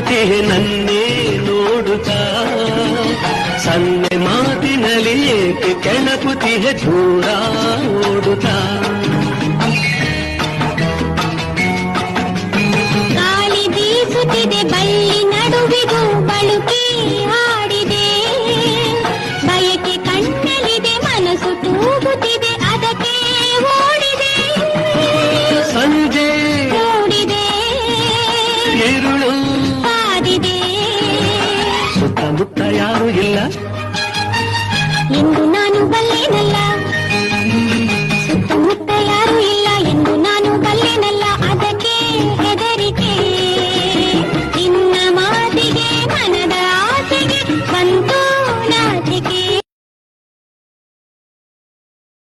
ಕೂತಿಹೆ ನನ್ನೇ ನೋಡುತ್ತಾ ಸನ್ನೆ ಮಾತಿನಲ್ಲಿ ಏಕೆ ಕೆಣಕುತಿಹೆ ದೂರ ಓಡುತ್ತಾ ಗಾಳಿ ಬೀಸುತ್ತಿದೆ ಬಳ್ಳಿ ನಡುವಿಗೂ ಬಳುಕಿ ಹಾಡಿದೆ ಬಯಕೆ ಕಣ್ಣಲ್ಲಿದೆ ಮನಸ್ಸು ತೂಗುತ್ತಿದೆ ಅದಕ್ಕೆ ಓಡಿದೆ ಸಂಜೆ ಓಡಿದೆ ഇരുಳು ಕಾದಿದೆ ಸುತ್ತಮುತ್ತ ಯಾರು ಇಲ್ಲ ಎಂದು ನಾನು ಬಲ್ಲೆನಲ್ಲ